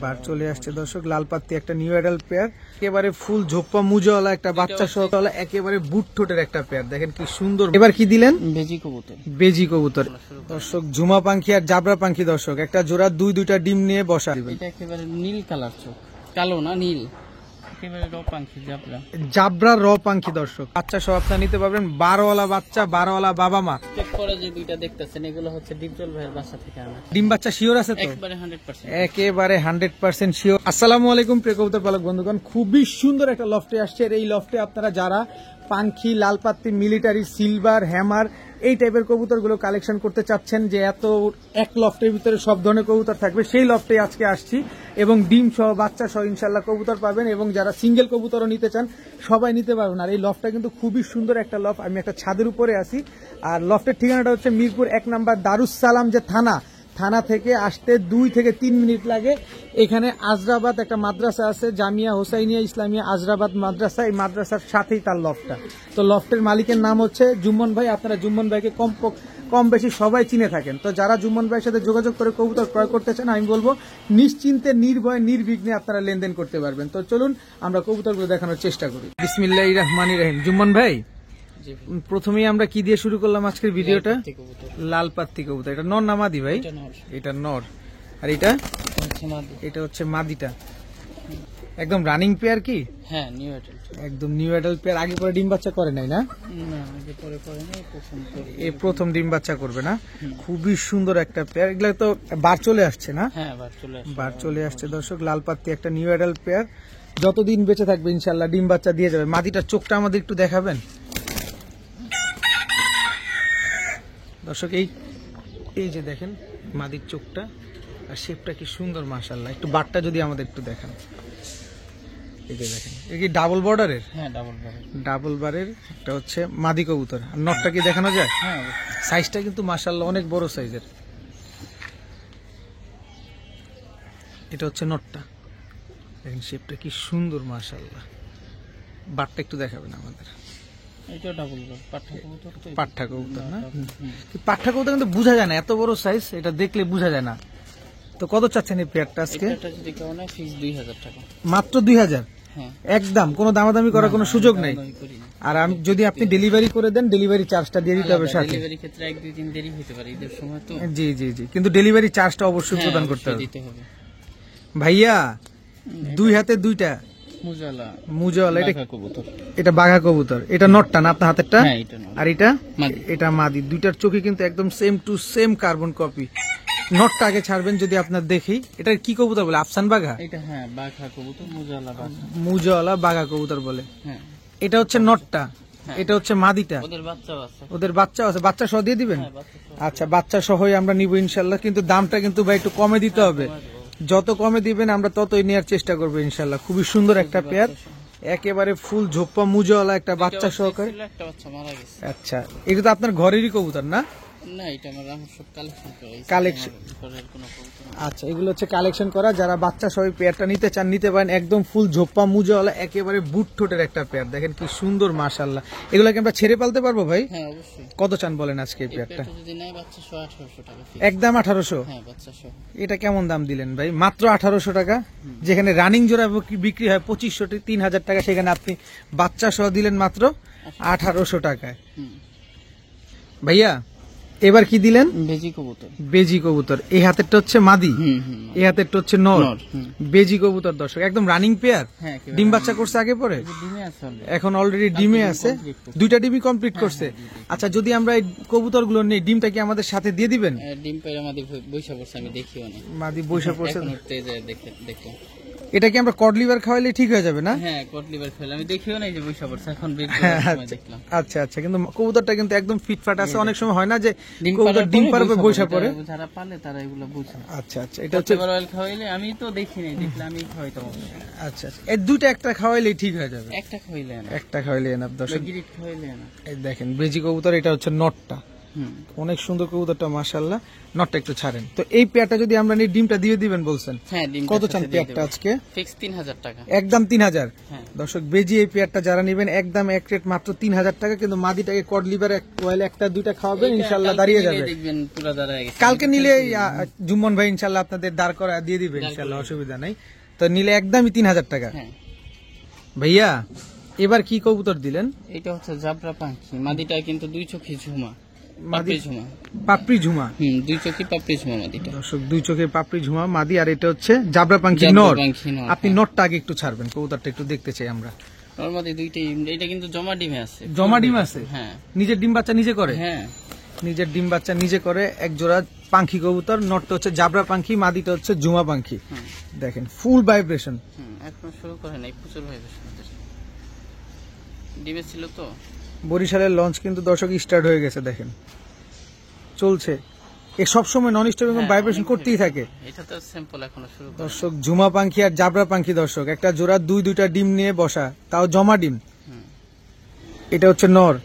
বার চলে আসছে দর্শক, লাল পাত্তি একটা নিউ অ্যাডাল্ট পেয়ার, একেবারে ফুল ঝোপ্পা মুজওয়ালা একটা বাচ্চা সহকালা, একেবারে বুট ঠোঁটের একটা পেয়ার। দেখেন কি সুন্দর। এবার কি দিলেন? বেজি কবুতর। বেজি কবুতর দর্শক, ঝুমা পাখি আর জাবরা পাখি দর্শক, একটা জোড়া দুইটা ডিম নিয়ে বসা। এটা একেবারে নীল কালার চোখ, কালো না নীল, একেবারে র পাখি জাবরা। জাবরা র পাখি দর্শক, বাচ্চা সহ আপনারা নিতে পারবেন। 12ওয়ালা বাচ্চা, 12ওয়ালা বাবা মা। চেক করে যে দুইটা দেখতেছেন এগুলো হচ্ছে ডিপজল ভাইয়ের বাসা থেকে আনা। ডিম বাচ্চা শিওর আছে তো? একেবারে 100%। একেবারে 100% শিওর। আসসালামু আলাইকুম প্রিয় কবুতর পালক বন্ধুগণ, খুবই সুন্দর একটা লফটে আসছে। এই লফটে আপনারা যারা পাখি, লাল পাত্তি, মিলিটারি, সিলভার, হ্যামার এই টাইপের কবুতরগুলো কালেকশন করতে চাচ্ছেন, যে এত এক লফটের ভিতরে সব ধরনের কবুতর থাকবে, সেই লফটে আজকে আসছি। এবং ডিম সহ বাচ্চা সহ ইনশাল্লাহ কবুতর পাবেন। এবং যারা সিঙ্গেল কবুতরও নিতে চান সবাই নিতে পারবেন। আর এই লফটটা কিন্তু খুবই সুন্দর একটা লফট। আমি একটা ছাদের উপরে আছি, আর লফটের ঠিকানাটা হচ্ছে মিরপুর 1 নম্বর দারুসালাম যে থানা থেকে আসতে 2 থেকে 3 মিনিট লাগে। এখানে আজরাবাদ একটা মাদ্রাসা আছে, জামিয়া হোসাইনিয়া ইসলামিয়া আজরাবাদ মাদ্রাসা, এই মাদ্রাসার সাথেই তার লফটটা। তো লফটের মালিকের নাম হচ্ছে জুম্মন ভাই। আপনারা জুম্মন ভাইকে কম বেশি সবাই চিনে থাকেন। তো যারা জুম্মন ভাইয়ের সাথে যোগাযোগ করে কবুতর ক্রয় করতে চান, আমি বলবো নিশ্চিন্তে, নির্ভয়ে, নির্বিঘ্নে আপনারা লেনদেন করতে পারবেন। তো চলুন আমরা কবুতরগুলো দেখানোর চেষ্টা করি। বিসমিল্লাহির রহমানির রহিম। জুম্মন ভাই, প্রথমেই আমরা কি দিয়ে শুরু করলাম আজকের ভিডিওটা? লাল পাত্তি কবুতর। এটা নর না মাদি ভাই? এটা নর। আর এটা হচ্ছে মাদিটা। একদম রানিং পেয়ার কি? হ্যাঁ, নিউ অ্যাডাল্ট। একদম নিউ অ্যাডাল্ট পেয়ার। আগে পরে ডিম বাচ্চা করে নাই না? না, আগে পরে করে নাই, এই প্রথম ডিম বাচ্চা করবে না? খুবই সুন্দর একটা পেয়ার। এগুলা তো বার চলে আসছে না? হ্যাঁ, বার চলে আসছে দর্শক, লাল পাত্তি একটা নিউ অ্যাডাল্ট পেয়ার, যতদিন বেঁচে থাকবে ইনশাআল্লাহ ডিম বাচ্চা দিয়ে যাবে। মাদিটার চোখটা আমাদের একটু দেখাবেন দর্শক। এই যে দেখেন মাদির চোখটা আর শেপটা কি সুন্দর মাশাআল্লাহ। একটু বাটটা যদি আমাদের একটু দেখান। এই যে দেখেন, এটা কি ডাবল বর্ডারের? হ্যাঁ, ডাবল বারের একটা হচ্ছে মাদি কবুতর। আর নটটা কি দেখানো যায়? হ্যাঁ, সাইজটা কিন্তু মাশাআল্লাহ অনেক বড় সাইজের। এটা হচ্ছে নটটা, দেখেন শেপটা কি সুন্দর মাশাআল্লাহ। বাটটা একটু দেখাবেন আমাদের। এটা ডাবল বার পাঠা কবুতর। তো পাঠা কবুতর না? পাঠা কবুতর কিন্তু বোঝা যায় না, এত বড় সাইজ, এটা দেখলে বোঝা যায় না। তো কত চাচ্ছেন এই পেয়ারটা আজকে? এটা যদি কেউ নেয় ফিক্স 2000 টাকা। মাত্র 2000? হ্যাঁ, একদম কোনো দামাদামি করার কোনো সুযোগ নেই। আর আমি যদি আপনি ডেলিভারি করে দেন, ডেলিভারি চার্জটা দিয়ে দিতে হবে সাথে। ডেলিভারি ক্ষেত্রে 1-2 দিন দেরি হতে পারে, ঈদের সময় তো। জি জি জি, কিন্তু ডেলিভারি চার্জটা অবশ্যই প্রদান করতে হবে ভাইয়া। 2 হাতে 2টা মুজাওয়ালা। এটা বাঘা কবুতর। এটা নটটা না আপনার হাতেরটা? আর এটা মাদি। দুইটার চোখে কিন্তু একদম same to same carbon copy. নটটা আগে ছাড়বেন যদি আপনার দেখি। এটা কি কবুতর বলে? আফসান বাঘা? এটা হ্যাঁ, বাঘা কবুতর, মুজাওয়ালা বাঘা কবুতর বলে। হ্যাঁ, এটা হচ্ছে নটটা, এটা হচ্ছে মাদিটা। ওদের বাচ্চা আছে। বাচ্চা সহ দিয়ে দিবেন? আচ্ছা, বাচ্চা সহই আমরা নিব ইনশাল্লাহ। কিন্তু দামটা কিন্তু ভাই একটু কমে দিতে হবে। যত কমে দিবেন আমরা ততই নেওয়ার চেষ্টা করবো ইনশাল্লাহ। খুবই সুন্দর একটা পেয়ার, একেবারে ফুল ঝোপ্পা মুজওয়ালা একটা বাচ্চা সহকারে। আচ্ছা, এটা তো আপনার ঘরেরই কবুতর না? না, এটা আমার সব কালেকশন। আচ্ছা, এগুলো হচ্ছে কালেকশন করা। যারা বাচ্চা সহ পেয়ারটা নিতে চান নিতে পারেন। একদম ফুল ঝোপ্পা মুজওয়ালা, একেবারে বুট ঠোঁটের একটা পেয়ার। দেখেন কি সুন্দর মাশাআল্লাহ। এগুলোকে আমরা ছেড়ে পালতে পারবো ভাই? হ্যাঁ, অবশ্যই। কত চান বলেন আজকে এই পেয়ারটা? যদি নেয় বাচ্চা সহ 1800 টাকা। একদম 1800? হ্যাঁ, বাচ্চা সহ। এটা কেমন দাম দিলেন ভাই? মাত্র 1800 টাকা। যেখানে রানিং জোড়া বিক্রি হয় 2500-3000 টাকা, সেখানে আপনি বাচ্চা সহ দিলেন মাত্র 1800 টাকায়। ভাইয়া এবার কি দিলেন? বেজি কবুতর। এই হাতেরটা হচ্ছে মাদি, এই হাতেরটা হচ্ছে নর। বেজি কবুতর দর্শক, একদম রানিং পেয়ার। ডিম বাচ্চা করছে আগে পরে? এখন অলরেডি ডিমে আছে। 2টা ডিমই কমপ্লিট করছে। আচ্ছা, যদি আমরা এই কবুতর গুলো নেই, ডিমটা কি আমাদের সাথে দিয়ে দিবেন? ডিম পেয়ে মাদি বৈশা পড়ছে, আমি দেখিও না। মাদি বৈশা পড়ছে। দেখো এটা কি আমরা কড লিভার খাওয়াইলে ঠিক হয়ে যাবে না? হ্যাঁ, কড লিভার খাইলে। আমি দেখিও না যে বৈশা পড়ছে, এখন দেখলাম। আচ্ছা আচ্ছা, কিন্তু কবুতরটা কিন্তু একদম ফিটফাট আছে। অনেক সময় হয় না যে কবুতর ডিম পারে বৈশা পড়ে? যারা পালে তারা এগুলো বুঝে। আচ্ছা আচ্ছা, এটা হচ্ছে অয়েল খাওয়াইলে। আমি তো দেখি নাই, দেখলে আমি খাওয়াইতাম। আচ্ছা আচ্ছা, এই দুইটা একটা খাওয়াইলেই ঠিক হয়ে যাবে। একটা খাওয়াইলে না, একটা খাওয়াইলে না দর্শক। খাওয়াইলে না। এই দেখেন বেজি কবুতর, এটা হচ্ছে নটটা। হুম অনেক সুন্দর কবুতরটা মাশাআল্লাহ। নটটা একটু ছাড়েন। তো এই পেয়ারটা যদি আমরা নিই ডিমটা দিয়ে দিবেন বলছেন, হ্যাঁ ডিম কত চান পেয়ারটা আজকে? ফিক্স 3000 টাকা। একদম 3000। হ্যাঁ দর্শক বেজি এই পেয়ারটা যারা নেবেন একদম এক রেট মাত্র 3000 টাকা, কিন্তু মাদিটাকে কড লিভার ওয়েল একটা দুইটা খাওয়াবেন ইনশাআল্লাহ দাঁড়িয়ে যাবে। দেখবেন পুরো দাঁড়িয়ে গেছে। কালকে নিলে জুম্মন ভাই ইনশাআল্লাহ আপনাদের দাঁড় করা দিয়ে দিবে ইনশাআল্লাহ, অসুবিধা নাই। তো নিলে একদমই 3000 টাকা। হ্যাঁ ভাইয়া এবার কি কবুতর দিলেন? এটা হচ্ছে জাবরা পাখি, মাদিটা কিন্তু দুই চোখে ঝুমা, মাদি পাপড়ি ঝুমা। পাপড়ি ঝুমা। দুই চোখে পাপড়ি ঝুমা মাদিটা। দর্শক দুই চোখে পাপড়ি ঝুমা মাদি, আর এটা হচ্ছে জাবরা পাখি জাবরা নর। পাখি নর, আপনি নটটা আগে একটু ছাড়বেন, কবুতরটা একটু দেখতে চাই আমরা। নরমাদি দুইটাই, এটা কিন্তু জমা ডিমে আছে। জমা ডিম আছে? হ্যাঁ নিজের ডিম বাচ্চা নিজে করে? হ্যাঁ নিজের ডিম বাচ্চা নিজে করে। এক জোড়া পাখি কবুতর, নটটা হচ্ছে জাবরা পাখি, মাদিটা হচ্ছে জুমা পাখি। দেখেন ফুল ভাইব্রেশন। এখনো শুরু করে নাই, প্রচুর হয়ে গেছে। ডিমে ছিল তো। বরিশালের লঞ্চ কিন্তু দর্শক স্টার্ট হয়ে গেছে, দেখেন চলছে। এ সবসময় নন স্টপ এবং ভাইব্রেশন করতেই থাকে। এটা তো স্যাম্পল এখনো শুরু করে। দর্শক জুমা পাখি আর জাবরা পাখি দর্শক, একটা জোড়া দুইটা ডিম নিয়ে বসা, তাও জমা ডিম। এটা হচ্ছে নর,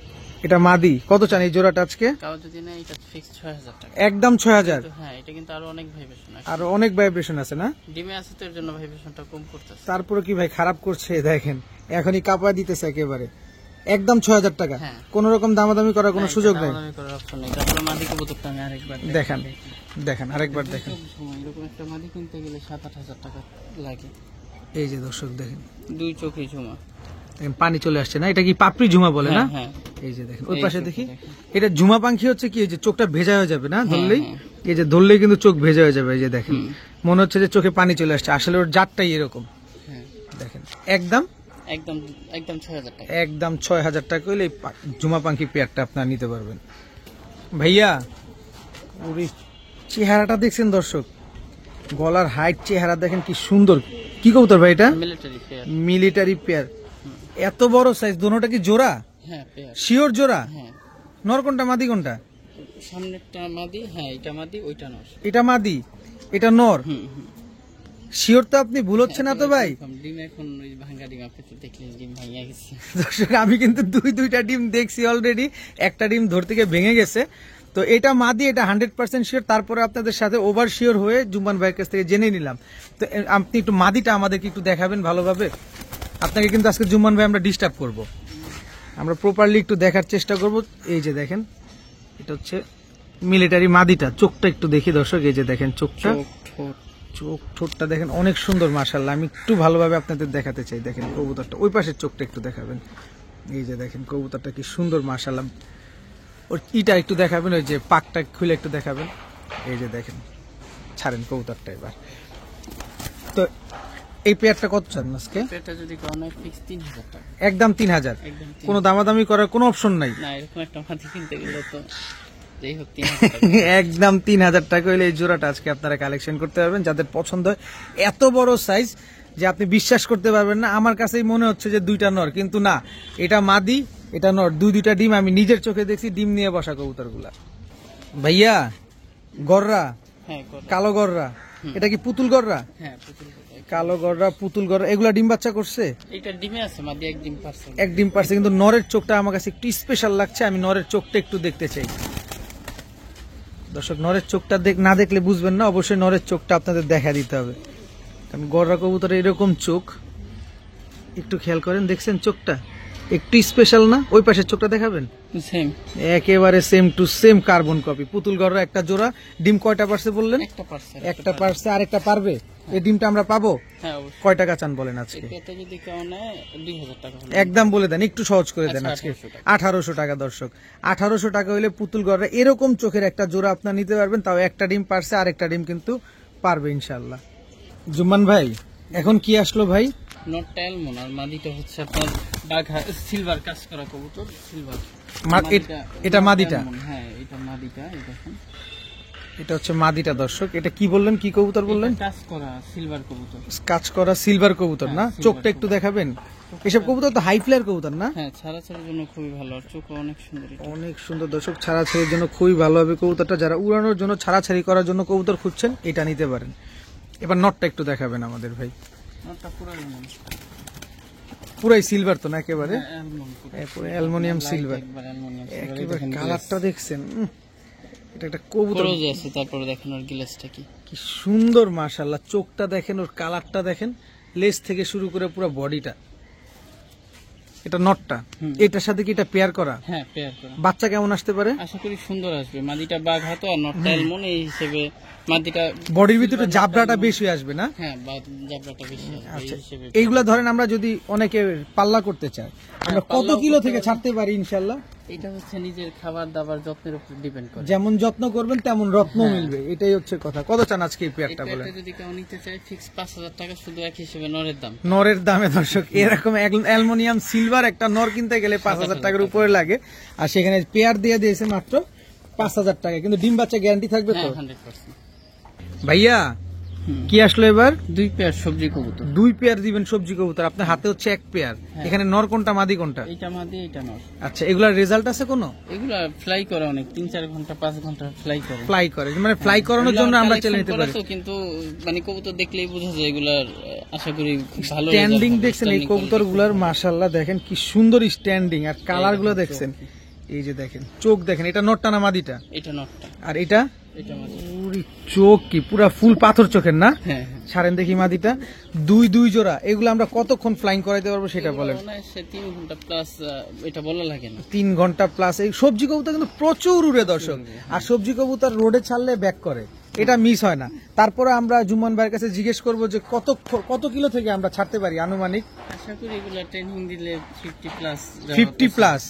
এটা মাদি। কত চান এই জোড়াটা আজকে? কাউ যদি না, এটা ফিক্স 6000 টাকা। একদম 6000। হ্যাঁ এটা কিন্তু আরো অনেক ভাইব্রেশন আছে, আর অনেক ভাইব্রেশন আছে না? ডিমে আছে তো, এর জন্য ভাইব্রেশনটা কম করতেছে। তারপরে কি ভাই খারাপ করছে? দেখেন এখনই কাঁপা দিতেছে একেবারে। একদম 6000 টাকা, হ্যাঁ। কোন রকম দামাদামি করার কোনো সুযোগ নাই। দামাদামি করার অপশন নেই। তারপরে মাদি কবুতরটা আমি আরেকবার দেখেন দেখেন আরেকবার দেখেন। এরকম একটা মাদি কিনতে গেলে 7-8 হাজার টাকা লাগে। এই যে দর্শক দেখেন, দুই চোখে ঝুমা। দেখেন পানি চলে আসছে না? এটা কি পাপড়ি ঝুমা বলে না? হ্যাঁ এই যে দেখেন ওই এই পাশে চোখটা দেখি, দেখেন। এটা ঝুমা পাখি হচ্ছে কি, এই যে চোখটা ভেজা হয়ে যাবে না ধরলেই? হ্যাঁ। এই যে ধরলেই কিন্তু চোখ ভেজা হয়ে যাবে। এই যে দেখেন মনে হচ্ছে যে চোখে পানি চলে আসছে, আসলে ওর জাতটাই এরকম। হ্যাঁ দেখেন একদম একদম একদম 6000 টাকা। একদম 6000 টাকা হলে এই জুমা পাখি পেয়ারটা আপনারা নিতে পারবেন। ভাইয়া ওরে চেহারাটা দেখছেন দর্শক, গলার হাইট চেহারা দেখেন কি সুন্দর। কি কবুতর ভাই এটা? Military pair. Military pair. এত বড় সাইজ, দোনোটা কি জোড়া? হ্যাঁ পেয়ার। শিওর জোড়া? হ্যাঁ নর কোনটা মাদি কোনটা? সামনেরটা মাদি, হ্যাঁ এটা মাদি, ওইটা নর। এটা মাদি এটা নর? শিওর তো? আপনি ভুল হচ্ছে না তো ভাই? ডিম এখন ওই ভাঙা ডিম, আপনি তো দেখলেন ডিম ভাঙিয়া গেছে। দর্শক আমি কিন্তু দুইটা ডিম দেখছি অলরেডি, একটা ডিম ধর থেকে ভেঙে গেছে। তো এটা মাদি, এটা 100% শিওর। তারপরে আপনাদের সাথে ওভার শিওর হয়ে জুম্মান ভাইয়ের কাছ থেকে জেনে নিলাম। তো আপনি একটু মাদিটা আমাদেরকে একটু দেখাবেন ভালোভাবে। আপনাকে কিন্তু আজকে জুম্মান ভাই আমরা ডিস্টার্ব করব, আমরা প্রপারলি একটু দেখার চেষ্টা করব। এই যে দেখেন এটা হচ্ছে মিলিটারি মাদিটা, চোখটা একটু দেখি দর্শক। এই যে দেখেন চোখটা, চোখ ঠোঁটটা দেখেন অনেক সুন্দর মাশাআল্লাহ। আমি একটু ভালোভাবে আপনাদের দেখাতে চাই। দেখেন কবুতরটা, ওই পাশের চোখটা একটু দেখাবেন। এই যে দেখেন কবুতরটা কি সুন্দর মাশাআল্লাহ। ওর ইটা একটু দেখাবেন, ওই যে পাকটা খুলে একটু দেখাবেন। এই যে দেখেন, ছাড়েন কবুতরটা এবার। তো এই পেয়ারটা কত চান আজকে? এটা যদি কোনো ফিক্স 3000 টাকা। একদম 3000। একদম কোনো দামাদামি করার কোনো অপশন নাই? না, এরকম একটা মাদি কিনতে গেলে তো যাই হোক 3000 টাকা। একদম 3000 টাকা হলে এই জোড়াটা আজকে আপনারা কালেকশন করতে পারবেন, যাদের পছন্দ হয়। এত বড় সাইজ যে আপনি বিশ্বাস করতে পারবেন না। আমার কাছেই মনে হচ্ছে যে দুইটা নর, কিন্তু না, এটা মাদি এটা নর। দুইটা ডিম আমি নিজের চোখে দেখছি, ডিম নিয়ে বসা কবুতরগুলা। ভাইয়া গররা, হ্যাঁ কালো গররা, এটা কি পুতুল গররা? হ্যাঁ পুতুল। কালো গররা পুতুল গররা এগুলা ডিম বাচ্চা করছে? এটা ডিমে আছে, মাদি এক ডিম পারছে। এক ডিম পারছে, কিন্তু নরের চোখটা আমার কাছে একটু স্পেশাল লাগছে। আমি নরের চোখটা একটু দেখতে চাই দর্শক। নরের চোখটা না দেখলে বুঝবেন না, অবশ্যই নরের চোখটা আপনাদের দেখা দিতে হবে, কারণ গররা কবুতরের এরকম চোখ একটু খেয়াল করেন। দেখছেন চোখটা একটু স্পেশাল না? ওই পাশের চোখটা দেখাবেন, সেম একেবারে same to same carbon copy. পুতুল গররা একটা জোড়া। ডিম কয়টা পারছে বললেন? একটা পারছে। একটা পারছে, আরেকটা পারবে। এই ডিমটা আমরা পাবো? হ্যাঁ অবশ্যই। কয় টাকা চান বলেন আজকে? এটা যদি কেউ নেয় 2000 টাকা হলে। একদম বলে দেন, একটু সহজ করে দেন আচ্ছা, আজকে। 1800 1800 টাকা দর্শক। 1800 টাকা হলে পুতুল গড়রা এরকম চোখের একটা জোড়া আপনার নিতে পারবেন, তাও একটা ডিম পারছে, আরেকটা ডিম কিন্তু পারবে ইনশাআল্লাহ। জুম্মান ভাই এখন কি আসলো ভাই? নট টেলমন, আর মাদিটা হচ্ছে আপনার বাঘা সিলভার কাজ করা কবুতর, সিলভার। এটা মাদিটা? হ্যাঁ এটা মাদিটা। এই দেখেন এটা হচ্ছে মাদিটা দর্শক। এটা কি বললেন, কি কবুতর বললেন? কাজ করা সিলভার কবুতর। কাজ করা সিলভার কবুতর না? চোখটা একটু দেখাবেন। এসব কবুতর তো হাই ফ্লায়ার কবুতর না? হ্যাঁ ছাড়াছাড়ির জন্য খুবই ভালো, আর চোখ অনেক সুন্দর। অনেক সুন্দর দর্শক, ছাড়াছাড়ির জন্য খুবই ভালো হবে কবুতরটা। যারা উড়ানোর জন্য ছাড়াছাড়ি করার জন্য কবুতর খুঁজছেন, এটা নিতে পারেন। এবার নটটা একটু দেখাবেন আমাদের ভাই। নটটা পুরো পুরাই সিলভার তো না একেবারে, অ্যালমন্ড অ্যালুমিনিয়াম সিলভার, অ্যালুমিনিয়াম একেবারে কালারটা দেখছেন, এটা একটা কবুতর খরচ আছে। তারপরে দেখেন ওর গ্লাসটা কি কি সুন্দর মাশাআল্লাহ, চোখটা দেখেন, ওর কালারটা দেখেন, লেজ থেকে শুরু করে পুরো বডিটা। এটা নটটা, এটার সাথে কি এটা পেয়ার করা? হ্যাঁ, পেয়ার করা। বাচ্চা কেমন আসতে পারে? আশা করি সুন্দর আসবে। মাদিটা বাঘ হাতো আর নটটা অ্যালমন্ড, এই হিসেবে মাদিটা বডির ভিতরে জাবরাটা বেশি আসবে না? হ্যাঁ, জাবরাটা বেশি আসবে এই হিসেবে। এইগুলা ধরেন আমরা যদি অনেকে পাল্লা করতে চাই, আমরা কত কিলো থেকে ছাড়তে পারি ইনশাল্লাহ? এটা হচ্ছে নিজের খাবার দাবার যত্নের উপর ডিপেন্ড করে। যেমন যত্ন করবেন তেমন রত্ন মিলবে, এটাই হচ্ছে কথা। কত চান আজকে এই পেয়ারটা বলেন? এটা যদি কেউ নিতে চায় ফিক্স 5000 টাকা, শুধু এক হিসেবে নরের দাম। নরের দামে দর্শক, এরকম অ্যালুমিনিয়াম সিলভার একটা নর কিনতে গেলে 5000 টাকার উপরে লাগে, আর সেখানে পেয়ার দিয়ে দিয়েছে মাত্র 5000 টাকা। কিন্তু ডিম বাচ্চা গ্যারান্টি থাকবে তো? 100%। ভাইয়া কি আসলো এবার? 2 পেয়ার সবজি কবুতর। 2 পেয়ার দিবেন সবজি কবুতর, আপনার হাতে হচ্ছে 1 পেয়ার। এখানে নর কোনটা মাদি কোনটা? এটা মাদি, এটা নর। আচ্ছা, এগুলার রেজাল্ট আছে কোনো? এগুলা ফ্লাই করে অনেক, 3-4 ঘন্টা 5 ঘন্টা ফ্লাই করে। ফ্লাই করে মানে ফ্লাই করানোর জন্য আমরা চেলে নিতে পারি। কিন্তু মানে কবুতর দেখলেই বোঝা যায় এগুলার আশা করি ভালো স্ট্যান্ডিং দেখছেন এই কবুতরগুলোর, মাশাআল্লাহ দেখেন কি সুন্দর স্ট্যান্ডিং, আর কালার গুলো দেখছেন, এই যে দেখেন চোখ দেখেন। এটা নটটা না মাদিটা? এটা নটটা। আর এটা? এটা মাদি। পুরি চোখ কি পুরা ফুল পাথর চোখের না? হ্যাঁ, ছাড়েন দেখি মাদিটা। দুই জোড়া, এগুলো আমরা কতক্ষণ ফ্লাইং করাইতে পারবো সেটা বলেন? 3 ঘন্টা প্লাস, এটা বলা লাগে না। 3 ঘন্টা প্লাস। এই সবজি কবুতর কিন্তু প্রচুর উড়ে দর্শক, আর সবজি কবুতর রোডে ছাড়লে ব্যাক করে, এটা মিস হয় না। তারপরে আমরা জুম্মান ভাইয়ের কাছে জিজ্ঞেস করবো যে কত কিলো থেকে আমরা ছাড়তে পারি আনুমানিক? আশা করি এগুলা ট্রেনিং দিলে 50 প্লাস। 50 প্লাস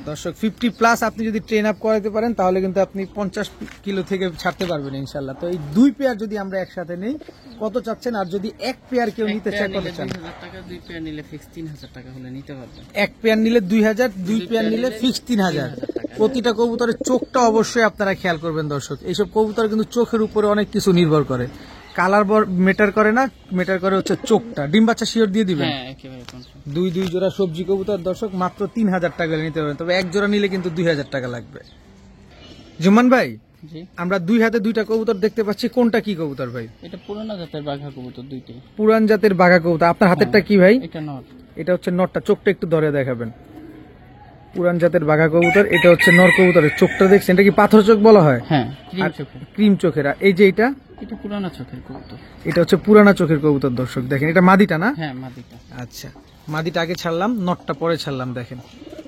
দর্শক, 50 প্লাস আপনি যদি ট্রেন আপ করাতে পারেন তাহলে কিন্তু আপনি 50 কিলো থেকে ছাড়তে পারবেন ইনশাল্লাহ। তো এই 2 পেয়ার যদি আমরা একসাথে নেই কত চাচ্ছেন? আর যদি 1 পেয়ার কেউ নিতে চায় কত চান? 2000 টাকা, 2 পেয়ার নিলে ফিক্স 3000 টাকা হলে নিতে পারবেন। 1 পেয়ার নিলে 2000, 2 পেয়ার নিলে ফিক্স 3000। প্রতিটা কবুতরের চোখটা অবশ্যই আপনারা খেয়াল করবেন দর্শক, এইসব কবুতর কিন্তু চোখের উপরে অনেক কিছু নির্ভর করে, কালার মেটার করে না, মেটার করে হচ্ছে চোখটা। ডিম বাচ্চা শিওর দিয়ে দিবেন? হ্যাঁ, একেবারে কনফার্ম। 2 জোড়া সবজি কবুতর দর্শক মাত্র 3000 টাকা নিতে পারবেন, তবে 1 জোড়া নিলে কিন্তু 2000 টাকা লাগবে। জুম্মান ভাই, জি, আমরা 2 হাতে 2টা কবুতর দেখতে পাচ্ছি, কোনটা কি কবুতর ভাই? এটা পুরানা জাতের বাঘা কবুতর, দুইটাই পুরান জাতের বাঘা কবুতর। আপনার হাতেরটা কি ভাই? এটা নর। এটা হচ্ছে নরটা, চোখটা একটু ধরে দেখাবেন। পুরান জাতের বাঘা কবুতর, এটা হচ্ছে নর কবুতরের চোখটা দেখছেন, এটা কি পাথর চোখ বলা হয়? হ্যাঁ, ক্রিম চোখের। ক্রিম চোখের। এই যে এটা পুরানা চোখের কবুতর। এটা হচ্ছে পুরানা চোখের কবুতর দর্শক, দেখেন এটা মাদিটা না? হ্যাঁ, মাদিটা। আচ্ছা, মাদিটা আগে ছাড়লাম, নটটা পরে ছাড়লাম। দেখেন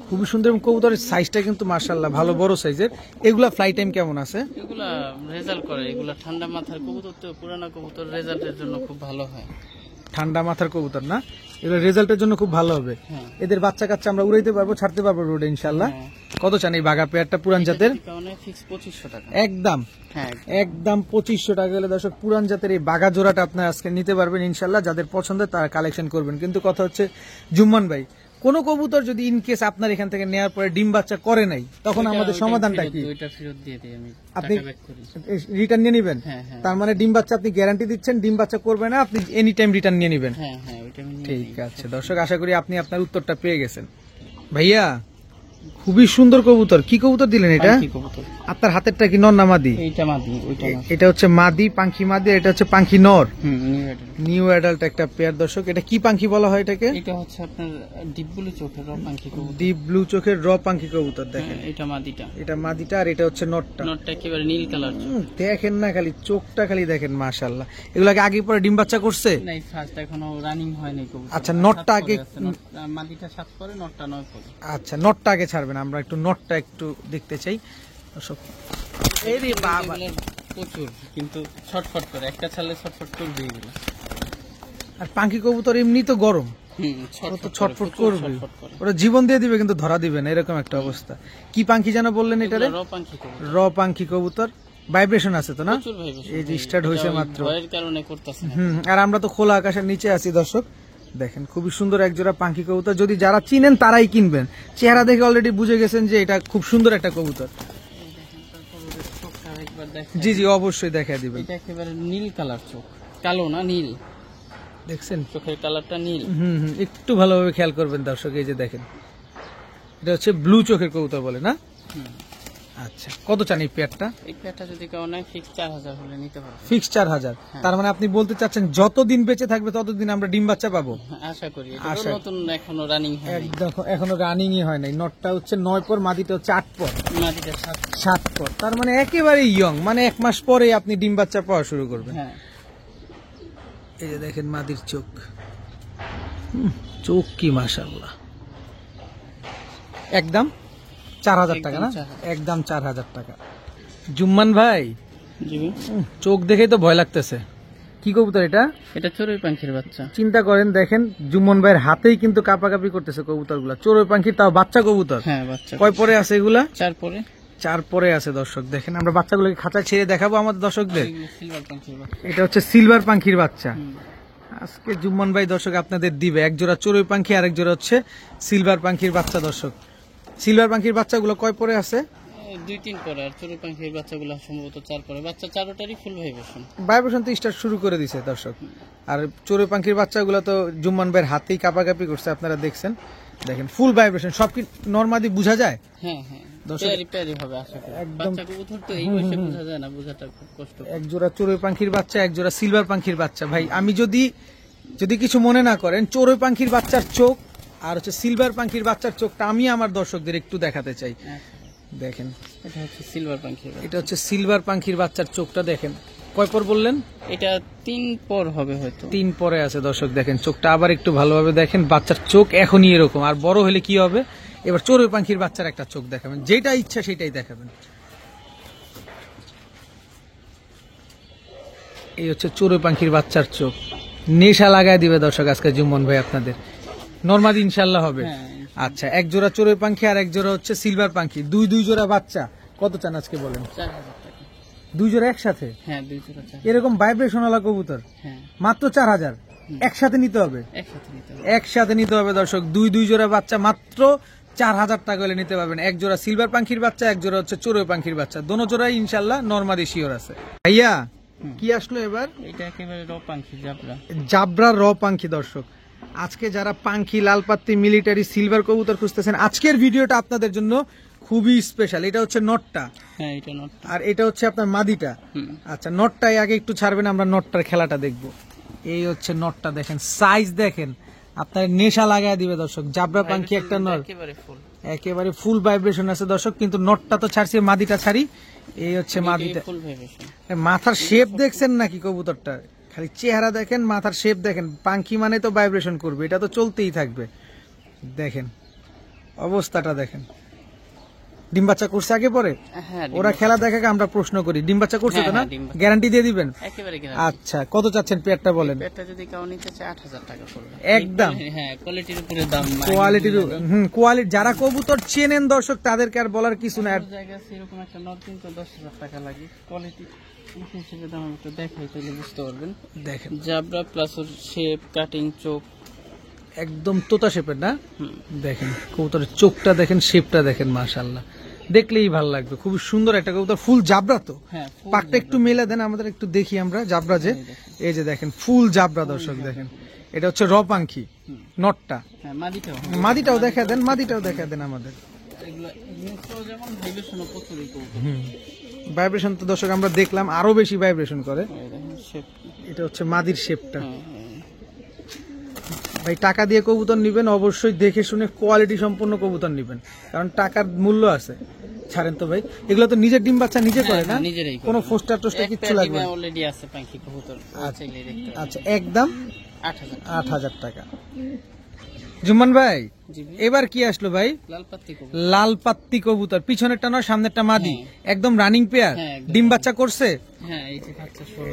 খুবই সুন্দর, এবং কবুতরের সাইজটা কিন্তু মাশাআল্লাহ ভালো বড় সাইজের। এগুলা ফ্লাই টাইম কেমন আছে? এগুলা রেজাল্ট করে, এগুলা ঠান্ডা মাথার কবুতর তো, পুরানা কবুতর রেজাল্টের জন্য খুব ভালো হয়। ঠান্ডা মাথার কবুতর না, এগুলো রেজাল্টের জন্য খুব ভালো হবে। হ্যাঁ। এদের বাচ্চা কাচ্চা আমরা উড়াইতে পারবো, ছাড়তে পারবো রোডে ইনশাল্লাহ। কত চান এই বাঘা পেয়ারটা পুরান জাতের? ফিক্স 2500 টাকা একদম। হ্যাঁ, একদম 2500 টাকা হলে দর্শক পুরান জাতের এই বাঘা জোড়াটা আপনার আজকে নিতে পারবেন ইনশাল্লাহ। যাদের পছন্দ তারা কালেকশন করবেন। কিন্তু কথা হচ্ছে জুম্মান ভাই, কোন কবুতর যদি ইন কেস আপনার এখান থেকে নেওয়ার পরে ডিম বাচ্চা করে নাই, তখন আমাদের সমাধানটা কি? ওইটা ফেরত দিয়ে দিই আমি, আপনি টাকা ব্যাক করি। রিটার্ন নিয়ে নেবেন? হ্যাঁ, হ্যাঁ। তার মানে ডিম বাচ্চা আপনি গ্যারান্টি দিচ্ছেন, ডিম বাচ্চা করবে না, আপনি এনি টাইম রিটার্ন নিয়ে নেবেন? হ্যাঁ, হ্যাঁ, ওইটা আমি নিয়ে ঠিক নিই। আছে দর্শক, আশা করি আপনি আপনার উত্তরটা পেয়ে গেছেন। ভাইয়া খুবই সুন্দর কবুতর, কি কবুতর দিলেন এটা? পাখি কবুতর। আপনার হাতেরটা কি নর না মাদি? এইটা মাদি, ওইটা নর। এটা হচ্ছে মাদি পাখি মাদি, আর এটা হচ্ছে পাখি নর। New adult. নিউ অ্যাডাল্ট একটা পেয়ার দর্শক। এটা কি পাখি বলা হয় এটাকে? এটা হচ্ছে আপনার ডিপ ব্লু চোখের র পাখি কবুতর। ডিপ ব্লু চোখের র পাখি কবুতর। দেখেন এটা মাদিটা, এটা মাদিটা, আর এটা হচ্ছে নটটা। নটটা একেবারে নীল কালার। দেখেন না খালি চোখটা খালি দেখেন, মাশাআল্লাহ। এগুলাকে আগে পরে ডিম বাচ্চা করছে? নাই, ফার্স্ট এখনো রানিং হয়নি কবুতর। আচ্ছা, নটটা আগে, মাদিটা 7 করে, নটটা 9 করে। আচ্ছা নটটা আগে ছাড়বেন, আমরা একটু নটটা একটু দেখতে চাই দর্শক। এই রে বাবা, এগুলো প্রচুর, কিন্তু ছটফট করে, একটা ছাড়লে ছটফট করবে এগুলো। আর পাখি কবুতর এমনি তো গরম, ও তো ছটফট করবে, ওরা জীবন দিয়ে দিবে কিন্তু ধরা দিবে না, এরকম একটা অবস্থা। কি পাখি যেন বললেন এটারে? র পাখি কবুতর। র পাখি কবুতর। ভাইব্রেশন আছে তো না? প্রচুর vibration। এই যে স্টার্ট হয়েছে এটা ওই মাত্র, ভয়ের কারণে করতেছে না। আর আমরা তো খোলা আকাশের নিচে আছি দর্শক। দেখেন খুবই সুন্দর এক জোড়া পাখি কবুতর, যদি যারা চিনেন তারাই কিনবেন, চেহারা দেখে অলরেডি বুঝে গেছেন যে এটা খুব সুন্দর একটা কবুতর। জি জি, অবশ্যই দেখা দিবেন। এটা একেবারে নীল কালার চোখ, কালো না নীল, দেখছেন চোখের কালারটা নীল। একটু ভালোভাবে খেয়াল করবেন দর্শক। এই যে দেখেন, এটা হচ্ছে ব্লু চোখের কবুতর বলে না? আচ্ছা, কত চান এই পেয়ারটা? এই পেয়ারটা যদি কেউ নেয় ফিক্স 4000 হলে নিতে পারবে। ফিক্স 4000। তার মানে আপনি বলতে চাচ্ছেন যতদিন বেঁচে থাকবে ততদিন আমরা ডিম বাচ্চা পাবো? আশা করি। এটা তো নতুন, এখনো রানিং হয় নাই। একদম এখনো রানিংই হয় নাই। নটটা হচ্ছে 9 পর, মাদিটা হচ্ছে 8 পর, মাটিটা 7 পর। তার মানে একেবারে ইয়ং, মানে 1 মাস পরে আপনি ডিম বাচ্চা পাওয়া শুরু করবেন। হ্যাঁ। এই যে দেখেন মাদির চোখ, চোখ কি মাশাআল্লাহ। একদম 4000 টাকা না? একদম 4000 টাকা। জুম্মান ভাই, জি চোখ দেখেই তো ভয় লাগতেছে। কি কবুতর এটা? এটা চড়ুই পাখির বাচ্চা। চিন্তা করেন, দেখেন জুম্মন ভাইয়ের হাতেই কিন্তু কাপাকাপি করতেছে কবুতরগুলা। চড়ুই পাখির, তাও বাচ্চা কবুতর। হ্যাঁ, বাচ্চা। কয় পরে আছে এগুলা? 4 পরে। 4 পরে আছে দর্শক। দেখেন আমরা বাচ্চাগুলোকে খাঁচা ছেড়ে দেখাবো আমাদের দর্শকদের। সিলভার পাখির বাচ্চা। এটা হচ্ছে সিলভার পাখির বাচ্চা। আজকে জুম্মন ভাই দর্শক আপনাদের দিবে এক জোড়া চড়ুই পাখি আর এক জোড়া হচ্ছে সিলভার পাখির বাচ্চা। দর্শক, সিলভার পাখির বাচ্চাগুলো কয় পরে আছে? 2-3 পরে। আর চড়ুই পাখির বাচ্চাগুলো সম্ভবত 4 পরে। বাচ্চা চারোটারই ফুল ভাইব্রেশন। ভাইব্রেশন তো স্টার্ট শুরু করে দিছে দর্শক। আর চড়ুই পাখির বাচ্চাগুলো তো জুম্মান ভাইয়ের হাতেই কাপাকাপি করছে, আপনারা দেখছেন। দেখেন ফুল ভাইব্রেশন। সব কি নরমাদি বোঝা যায়? হ্যাঁ হ্যাঁ, দর্শক, প্যারি হবে আশা করি। একদম। বাচ্চা কবুতর তো এই বয়সে বোঝা যায় না, বোঝাটা খুব কষ্ট। এক জোড়া চড়ুই পাখির বাচ্চা, এক জোড়া সিলভার পাখির বাচ্চা। ভাই আমি যদি কিছু মনে না করেন, চড়ুই পাখির বাচ্চার চোখ আর হচ্ছে সিলভার পাখির বাচ্চার চোখটা আমি আমার দর্শকদের একটু দেখাতে চাই। দেখেন, এটা হচ্ছে সিলভার পাখির। এটা হচ্ছে সিলভার পাখির বাচ্চার চোখটা দেখেন। কয় পর বললেন? এটা 3 পর হবে হয়তো। 3 পরে আছে দর্শক। দেখেন চোখটা আবার একটু ভালোভাবে দেখেন। বাচ্চার চোখ এখনই এরকম, আর বড় হলে কি হবে? এবার চড়ুই পাখির বাচ্চার একটা চোখ দেখাবেন, যেটা ইচ্ছা সেটাই দেখাবেন। এই হচ্ছে চড়ুই পাখির বাচ্চার চোখ। নেশা লাগায় দিবে দর্শক আজকে জুম্মন ভাই আপনাদের। নরমাদি ইনশাল্লাহ হবে। আচ্ছা, এক জোড়া চড়ুই পাখি আর এক জোড়া হচ্ছে সিলভার পাখি, দুই জোড়া বাচ্চা। কত চান আজকে বলেন? 4000 টাকা। 2 জোড়া একসাথে? হ্যাঁ, 2 জোড়া চাই। এরকম ভাইব্রেশন ওয়ালা কবুতর হ্যাঁ, মাত্র 4000। একসাথে নিতে হবে? একসাথে নিতে হবে। একসাথে নিতে হবে দর্শক। দুই জোড়া বাচ্চা মাত্র 4000 টাকা হলে নিতে পারবেন। এক জোড়া সিলভার পাখির বাচ্চা, এক জোড়া হচ্ছে চড়ুই পাখির বাচ্চা। দোনো জোড়াই ইনশাল্লাহ নরমাদি শিওর আছে। ভাইয়া কি আসলো এবার? এটা একেবারে র পাখি, জাবরা। জাবরা র পাখি। দর্শক, আজকে যারা পাখি, লালপাত্তি, মিলিটারি, সিলভার কবুতর খুঁজতেছেন, আজকের ভিডিওটা আপনাদের জন্য খুবই স্পেশাল। এটা হচ্ছে নটটা। হ্যাঁ, এটা নট। আর এটা হচ্ছে আপনার মাদিটা। আচ্ছা, নটটাই আগে একটু ছাড়বেন, আমরা নটটার খেলাটা দেখব। এই হচ্ছে নটটা, দেখেন সাইজ দেখেন, আপনার নেশা লাগায় দিবে দর্শক। জাবরা পাখি একটা নর, একেবারে ফুল, একেবারে ফুল ভাইব্রেশন আছে দর্শক। কিন্তু নটটা তো ছাড়ছি, মাদিটা ছাড়ি। এই হচ্ছে মাদিটা। ফুল ভাইব্রেশন। মাথার শেপ দেখছেন নাকি কবুতরটা? খালি চেহারা দেখেন, মাথার শেপ দেখেন। পাখি মানে তো ভাইব্রেশন করবে, এটা তো চলতেই থাকবে। দেখেন অবস্থাটা দেখেন। ডিম বাচ্চা করছে আগে পরে? হ্যাঁ, ওরা খেলা দেখাকে আমরা প্রশ্ন করি, ডিম বাচ্চা করছে তো না? ডিম বাচ্চা। গ্যারান্টি দিয়ে দিবেন? একেবারে আচ্ছা, কত চাচ্ছেন পেয়ারটা বলেন? পেয়ারটা যদি কেউ নিতে চায় 8000 টাকা পড়বে। একদম। হ্যাঁ, কোয়ালিটির উপরে দাম। কোয়ালিটির, কোয়ালিটি যারা কবুতর চেনেন দর্শক তাদেরকে আর বলার কিছু না। জায়গা সেরকম একটা নট কিন্তু 10000 টাকা লাগে। কোয়ালিটি হিসেবে দাম একটু দেখাই তাহলে বুঝতে পারবেন। দেখেন জাবরা প্লাস ওর শেপ, কাটিং, চোখ একদম তোতা শেপের না? দেখেন কবুতরের চোখটা দেখেন, শেপটা দেখেন, মাশাআল্লাহ দেখলেই ভালো লাগবে। খুব সুন্দর একটা কবুতর, ফুল জাবরা তো। হ্যাঁ, পাকটা একটু মেলে দেন আমাদের, একটু দেখি আমরা জাবরা যে। এই যে দেখেন ফুল জাবরা দর্শক। দেখেন এটা হচ্ছে র পাখি নটটা। হ্যাঁ, মাদিটাও। মাদিটাও দেখা দেন, মাদিটাও দেখা দেন আমাদের। এগুলো যেমন ভাইব্রেশনও প্রচুরই কবুতর। ভাইব্রেশন তো দর্শক আমরা দেখলাম আরো বেশি ভাইব্রেশন করে। এই দেখেন শেপ। এটা হচ্ছে মাদির শেপটা। হ্যাঁ, হ্যাঁ। ভাই টাকা দিয়ে কবুতর নিবেন, অবশ্যই দেখে শুনে কোয়ালিটি সম্পন্ন কবুতর নিবেন, কারণ টাকার মূল্য আছে। ছাড়েন তো ভাই, এগুলো তো নিজের ডিম বাচ্চা নিজে করে না? নিজেরাই করে। কোনো ফোস্টার টোস্টার কিচ্ছু লাগবে না? অলরেডি আছে পাখি কবুতর, চাইলেই দেখতে পারেন। আচ্ছা, একদম 8000। 8000 টাকা। জুম্মান ভাই জি ভাই। এবার কি আসলো ভাই? লালপাত্তি কবুতর। লাল পাত্তি কবুতর, পিছনেরটা নয় সামনেরটা মাদি, একদম রানিং পেয়ার। হ্যাঁ, একদম। ডিম বাচ্চা করছে হ্যাঁ, এই যে বাচ্চা শুরু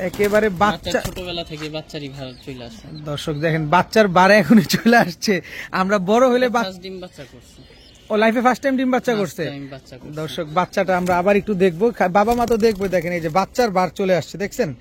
একেবারে বাচ্চা। ছোটবেলা থেকে বাচ্চারই ভালো চলে আসে। দর্শক দেখেন বাচ্চার বারে এখনই চলে আসছে। আমরা বড় হলে ফার্স্ট ডিম বাচ্চা করছে। ও লাইফে ফার্স্ট টাইম ডিম বাচ্চা করছে। বাচ্চা করছে। দর্শক বাচ্চাটা আমরা আবার একটু দেখবো, বাবা মা তো দেখবো। দেখেন এই যে বাচ্চার বার চলে আসছে, দেখছেন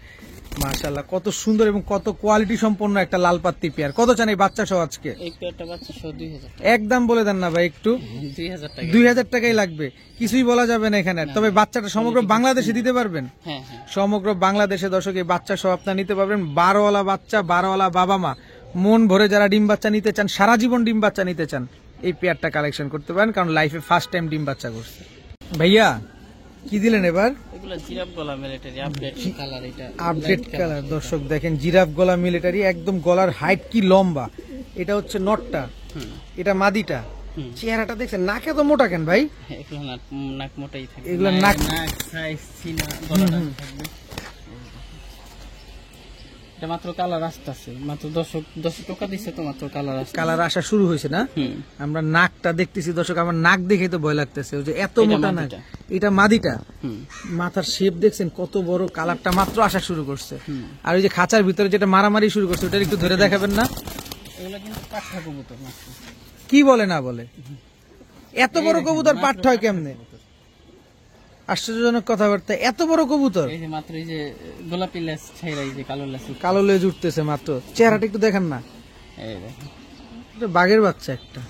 মাশাআল্লাহ কত সুন্দর এবং কত কোয়ালিটি সম্পন্ন একটা লাল পাত্তি পেয়ার। কত চান এই বাচ্চা সহ আজকে? এই পেয়ারটা বাচ্চা সহ 2000 টাকা। একদম বলে দেন না ভাই একটু। 2000 টাকা। 2000 টাকাই লাগবে, কিছুই বলা যাবে না এখানে। তবে বাচ্চাটা সমগ্র বাংলাদেশে দিতে পারবেন? হ্যাঁ, হ্যাঁ। সমগ্র বাংলাদেশে দর্শক এই বাচ্চা সহ আপনারা নিতে পারবেন। 12ওয়ালা বাচ্চা, 12ওয়ালা বাবা মা, মন ভরে যারা ডিম বাচ্চা নিতে চান, সারা জীবন ডিম বাচ্চা নিতে চান, এই পেয়ারটা কালেকশন করতে পারেন, কারণ লাইফে ফার্স্ট টাইম ডিম বাচ্চা করছে। ভাইয়া কি দিলেন এবার? এগুলো জিরাফ গলা মিলিটারি আপডেট কালার, এটা আপডেট কালার। দর্শক দেখেন জিরাফ গলা মিলিটারি, একদম গলার হাইট কি লম্বা। এটা হচ্ছে নটটা, এটা মাদিটা। চেহারাটা দেখছেন, নাকে তো মোটা কেন ভাই? এগুলো নাক মোটাই থাকে, এগুলো নাক সাইজ সিনা গলাটা থাকবে। এটা মাত্র কালার আসতেছে, মাত্র 10 টাকা দিচ্ছে তো, মাত্র কালার আসা শুরু হয়েছে না? আমরা নাকটা দেখতেছি দর্শক, আমার নাক দেখে তো ভয় লাগতেছে, ওই যে এত মোটা নাক। এটা মাদিটা, মাথার শেপ দেখছেন কত বড়, কালারটা মাত্র আসা শুরু করছে। আর ওই যে খাঁচার ভিতরে যেটা মারামারি শুরু করছে, ওটা একটু ধরে দেখাবেন না? এগুলো কিন্তু পাঠা কবুতর মাত্র। কি বলে না বলে, এত বড় কবুতর পাঠা হয় কেমনে? আশ্চর্যজনক কথাবার্তা, এত বড় কবুতর। এই যে মাত্র এই যে গোলাপি লেজ ছাইরা, এই যে কালো লেজ উঠতেছে মাত্র। চেহারাটা একটু দেখেন না, এই দেখেন এটা বাঘের বাচ্চা একটা।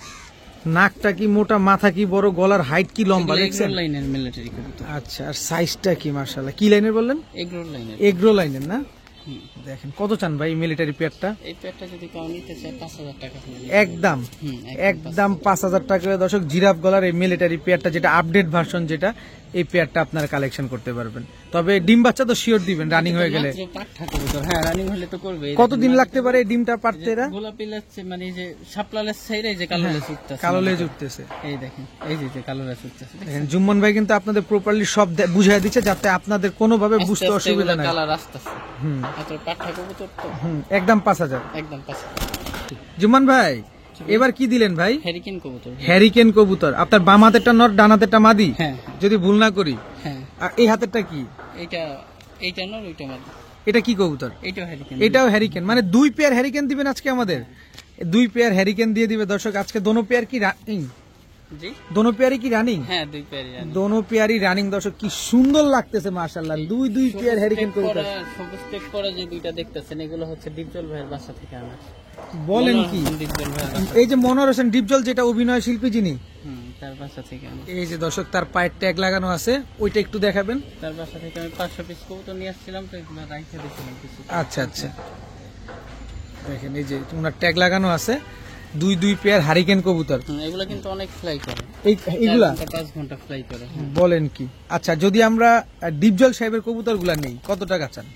নাকটা কি মোটা, মাথা কি বড়, গলার হাইট কি লম্বা দেখছেন? এগ্রো লাইনের মিলিটারি কবুতর। আচ্ছা, আর সাইজটা কি মাশাআল্লাহ। কি লাইনের বললেন? এগ্রো লাইনের না? দেখেন কত চান ভাই মিলিটারি পেয়ারটা? এই পেয়ারটা যদি কেউ নিতে চায় 5000 টাকা। একদম 5000 টাকা। দর্শক জিরাফ গলার এই মিলিটারি পেয়ারটা, যেটা আপডেট ভার্সন, যেটা এই পেয়ারটা আপনারা কালেকশন করতে পারবেন। তবে ডিম বাচ্চা তো শিওর দিবেন রানিং হয়ে গেলে। হ্যাঁ, রানিং হলে তো করবে। কতদিন লাগতে পারে এই ডিমটা পারতে? এরা গোলাপি লেজ, মানে যে শাপলা লেজ ছাইরা, এই যে কালো লেজ উঠতেছে। এই দেখেন, এই যে কালো লেজ উঠতেছে। দেখেন জুম্মন ভাই কিন্তু আপনাদের প্রপারলি সব বুঝাই দিচ্ছে, যাতে আপনাদের কোনোভাবে বুঝতে অসুবিধা না হয়। কালার আসতেছে। মাত্র পাঠা কবুতর তো, একদম 5000। একদম 5000। জুম্মন ভাই এবার কি দিলেন ভাই? হ্যারিকেন কবুতর। হ্যারিকেন কবুতর। আপনার বাম হাতেরটা নর, ডান হাতেরটা মাদি, যদি ভুল না করি। আর এই হাতেরটা কি? এইটা নর, ওইটা মাদি। এটা কি কবুতর? এটাও হ্যারিকেন। মানে 2 পেয়ার হ্যারিকেন দিবেন আজকে আমাদের? 2 পেয়ার হ্যারিকেন দিয়ে দিবে দর্শক আজকে। দোনো পেয়ার কি রানিং? দোনো পেয়ারই কি রানিং? হ্যাঁ, 2 পেয়ারই রানিং। দোনো পেয়ারই রানিং দর্শক, কি সুন্দর লাগতেছে মাশাআল্লাহ। 2 পেয়ার হ্যারিকেন কবুতর। সবুজ টেক করা যে দুইটা দেখতেছেন, এগুলো হচ্ছে ডিপজল ভাইয়ের বাসা থেকে আনা। বলেন কি? এই যে মনোহর হোসেন ডিপজল, যেটা অভিনয় শিল্পী, যিনি, তার বাসা থেকে আনা। এই যে দর্শক তার পায়ের ট্যাগ লাগানো আছে, ওইটা একটু দেখাবেন। তার বাসা থেকে আমি 500 পিস কবুতর নিয়ে আসছিলাম, তো এগুলো রাইখে দিয়েছিলাম কিছু। আচ্ছা, দেখেন এই যে ওনার ট্যাগ লাগানো আছে। 2 পেয়ার হ্যারিকেন কবুতর। এগুলো কিন্তু অনেক ফ্লাই করে। এইগুলা 5 ঘন্টা ফ্লাই করে। বলেন কি? আচ্ছা, যদি আমরা ডিপজল সাহেবের কবুতরগুলা নেই, কত টাকা চান?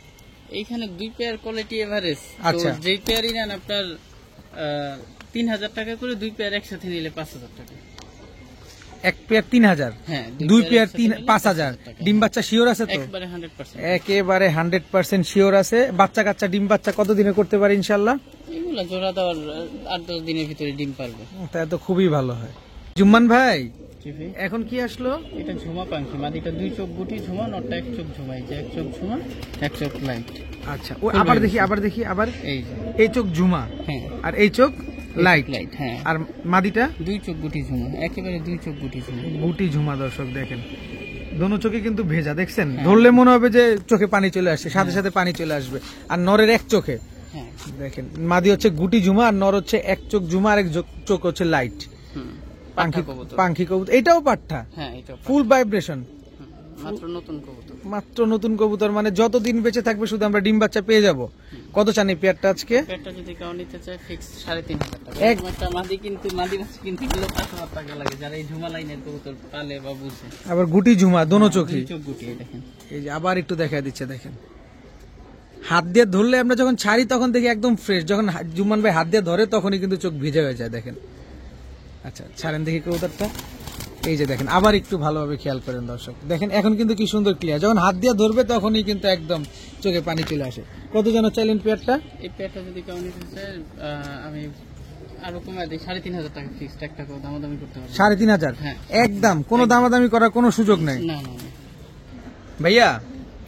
এইখানে 2 পেয়ার কোয়ালিটি এভারেজ। আচ্ছা, যেই পেয়ারই নেন আপনার 3000 টাকা করে, 2 পেয়ার একসাথে নিলে 5000 টাকা। 1 পেয়ার 3000, 2 পেয়ার 5000। ডিম বাচ্চা শিওর আছে তো? একেবারে 100% শিওর আছে। বাচ্চা কাচ্চা ডিম বাচ্চা কতদিনে করতে পারে ইনশাআল্লাহ? এগুলা জোড়া দেওয়ার 8-10 দিনের ভিতরে ডিম পারবে। তাই তো খুবই ভালো হয়। জুম্মান ভাই এখন কি আসলো? এটা ঝুমা পাখি, মাদিটা 2 চোখ গুটি ঝুমা, নটটা 1 চোখ ঝুমা। এই যে 1 চোখ ঝুমা, 1 চোখ লাইট। আচ্ছা, ও আবার দেখি আবার এই চোখ ঝুমা, আর এই চোখ লাইট। হ্যাঁ, আর মাদিটা 2 চোখ গুটি ঝুমা, একেবারে 2 চোখ গুটি ঝুমা। দর্শক দেখেন, দোনো চোখে কিন্তু ভেজা, দেখছেন? ধরলে মনে হবে যে চোখে পানি চলে আসছে, সাথে সাথে পানি চলে আসবে। আর নরের 1 চোখে, দেখেন মাদি হচ্ছে গুটি ঝুমা, আর নর হচ্ছে 1 চোখ ঝুমা, আর 1 চোখ হচ্ছে লাইট। পাখি কবুতর। এটাও পাঠা, ফুল ভাইব্রেশন। মাত্র নতুন কবুতর, মানে যতদিন বেঁচে থাকবে শুধু আমরা ডিম বাচ্চা পেয়ে যাব। কত চান এই পেয়ারটা আজকে? পেয়ারটা যদি কেউ নিতে চায় ফিক্স 3500 টাকা। একটা মাদি কিন্তু মাদি বাচ্চা কিনতে গেলে 5000 টাকা লাগে, যারা এই ঝুমা লাইনের কবুতর পালে বা বুঝে। আবার গুটি ঝুমা, দোনো চোখে চোখ গুটি। দেখেন, এই যে আবার একটু দেখা দিচ্ছে, দেখেন হাত দিয়ে ধরলে আমরা যখন ছাড়ি তখন দেখি একদম ফ্রেশ, যখন জুম্মান ভাই হাত দিয়ে ধরে তখনই কিন্তু চোখ ভিজে হয়ে যায়। দেখেন, আচ্ছা ছাড়েন দেখি কবুতরটা। এই যে দেখেন, আবার একটু ভালোভাবে খেয়াল করেন দর্শক, দেখেন এখন কিন্তু কি সুন্দর ক্লিয়ার। যখন হাত দিয়ে ধরবে তখনই কিন্তু একদম চোখে পানি চলে আসে। কত যেন চাইলেন পেয়ারটা? এই পেয়ারটা যদি কেউ নিতে চায় আমি আরো কমায় দিই, 3500 টাকা ফিক্সড। একটা দামাদামি করতে পারবেন? 3500 একদম, কোনো দামাদামি করার কোনো সুযোগ নেই। না ভাইয়া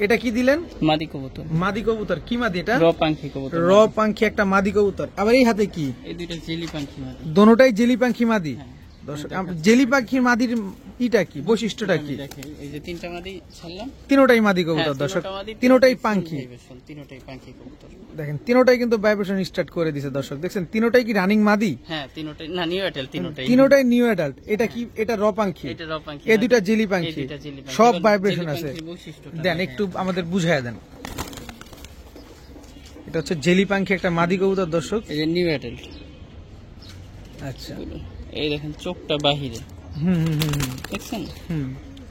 এটা কি দিলেন? মাদি কবুতর। মাদি কবুতর কি মাদি? এটা র পাখি কবুতর। র পাখি একটা মাদি কবুতর। আবার এই হাতে কি? এই দুইটা জেলি পাখি মাদি। দোনোটাই জেলি পাখি মাদি। দর্শক, জেলি পাখির মাদির ইটা কি, বৈশিষ্ট্যটা কি? এই যে 3টা মাদি ছাড়লাম, তিনোটাই মাদি কবুতর দর্শক, তিনোটাই পাখি। তিনোটাই পাখি কবুতর। দেখেন তিনোটাই কিন্তু ভাইব্রেশন স্টার্ট করে দিয়েছে দর্শক, দেখছেন তিনোটাই কি রানিং মাদি? হ্যাঁ, তিনোটাই না নিউ অ্যাডাল্ট, তিনোটাই নিউ অ্যাডাল্ট। এটা কি? এটা র পাখি। এটা র পাখি। এই দুইটা জেলি পাখি, সব ভাইব্রেশন আছে। দেন একটু আমাদের বুঝায় দেন। এটা হচ্ছে জেলি পাখি একটা মাদি কবুতর দর্শক, এই যে নিউ অ্যাডাল্ট। আচ্ছা, এই দেখেন চোখটা বাহিরে, দেখছেন?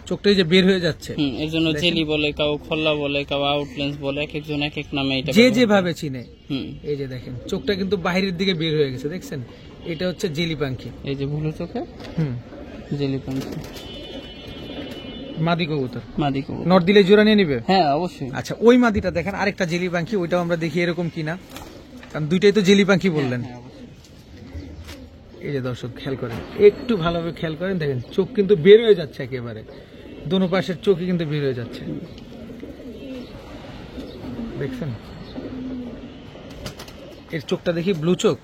চোখটাই যে বের হয়ে যাচ্ছে, এর জন্য জেলি বলে, কাউ খোল্লা বলে, কাউ আউটলেন্স বলে, এক একজন এক এক নামে এটা যে যেভাবে চিনে। হুম, এই যে দেখেন চোখটা কিন্তু বাইরের দিকে বের হয়ে গেছে, দেখছেন? এটা হচ্ছে জেলি পাখি। এই যে ভুলো চোখে হুম, জেলি পাখি, মাদি কবুতর। মাদি কবুতর। নর দিলে জোড়া নিয়ে নিবে? হ্যাঁ অবশ্যই। আচ্ছা, ওই মাদিটা দেখেন, আরেকটা জেলি পাখি, ওইটাও আমরা দেখি এরকম কিনা, কারণ দুইটাই তো জেলি পাখি বললেন। হ্যাঁ, অবশ্যই। এই যে দর্শক খেয়াল করেন, একটু ভালোভাবে খেয়াল করেন, দেখেন চোখ কিন্তু বের হয়ে যাচ্ছে একেবারে, দোনো পাশের চোখই কিন্তু বের হয়ে যাচ্ছে, দেখছেন? এর চোখটা দেখি ব্লু চোখ।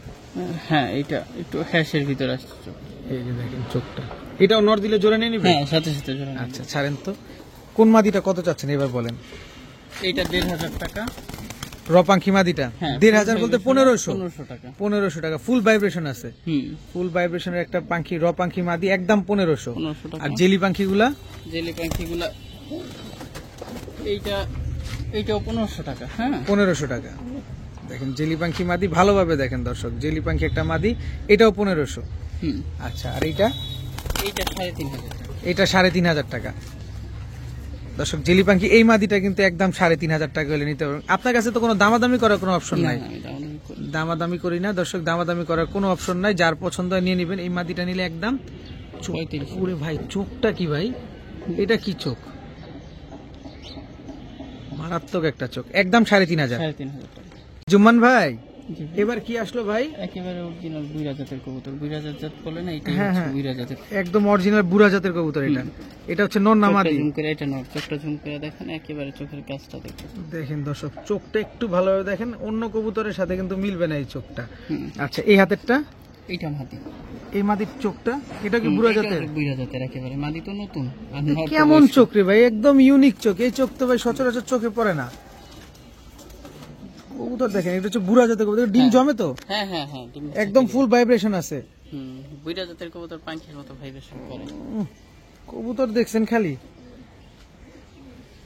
হ্যাঁ, এটা একটু হ্যাশের ভিতরে আসছে চোখ। এই যে দেখেন চোখটা, এটাও নর দিলে জোড়া নিয়ে নিবে? হ্যাঁ, সাথে সাথে জোড়া নেবে। আচ্ছা ছাড়েন তো, কোন মাদিটা কত চাচ্ছেন এবার বলেন? এইটা 1,500 টাকা। রপাঙ্খি মাদিটা হ্যাঁ, 1,500 বলতে 1500? 1500 টাকা। 1500 টাকা ফুল ভাইব্রেশন আছে। হুম, ফুল ভাইব্রেশনের একটা পাখি, রপাঙ্খি মাদি একদম 1500। 1500 টাকা। আর জেলি পাখিগুলা? জেলি পাখিগুলা এইটাও 1500 টাকা। হ্যাঁ, 1500 টাকা। দেখেন জেলি পাখি মাদি, ভালোভাবে দেখেন দর্শক, জেলি পাখি একটা মাদি, এটাও 1500। হুম, আচ্ছা, আর এইটা? এইটা 3500 টাকা। এটা 3500 টাকা। দর্শক জেলি পাখি এই মাদিটা কিন্তু একদম 3500 টাকা হলে নিতে পারবেন। আপনার কাছে তো কোনো দামাদামি করার কোনো অপশন না, নাই? আমি দামাদামি করি না। দামাদামি করি না দর্শক, দামাদামি করার কোনো অপশন নাই, যার পছন্দ হয় নিয়ে নেবেন। এই মাদিটা নিলে একদম 3500। ওরে ভাই, চোখটা কি ভাই, এটা কি চোখ, মারাত্মক একটা চোখ, একদম 3500। 3500 টাকা। জুম্মান ভাই, জি। এবার কি আসলো ভাই? একেবারে অরিজিনাল বুইরা জাতের কবুতর। বুইরা জাত বলে না, এটাই হ্যাঁ, হচ্ছে হ্যাঁ। বুইরা জাতের। একদম অরিজিনাল বুড়া জাতের কবুতর এটা। এটা হচ্ছে নর না চোখটা মাদি? ঝুম করে, এটা নর। চোখটা ঝুম করে দেখেন, একেবারে চোখের কাজটা দেখেন। দেখেন দর্শক, চোখটা একটু ভালোভাবে দেখেন, অন্য কবুতরের সাথে কিন্তু মিলবে না এই চোখটা। হুম, আচ্ছা, এই হাতেরটা? এইটা মাদি। এই মাদির চোখটা, এটা কি বুড়া জাতের? বুইরা জাতের একেবারে। মাদি তো নতুন। আর নর তো কেমন বয়স্ক। চোখ রে ভাই, একদম ইউনিক চোখ। এই চোখ তো ভাই সচরাচর চোখে পড়ে না। কবুতর দেখেন, এটা হচ্ছে বুড়া জাতের কবুতর, ডিম জমে তো, হ্যাঁ, হ্যাঁ, হ্যাঁ, ডিম একদম ফুল ভাইব্রেশন আছে। হুম, বুইরা জাতের কবুতর পাখির মতো ভাইব্রেশন করে। কবুতর দেখছেন খালি।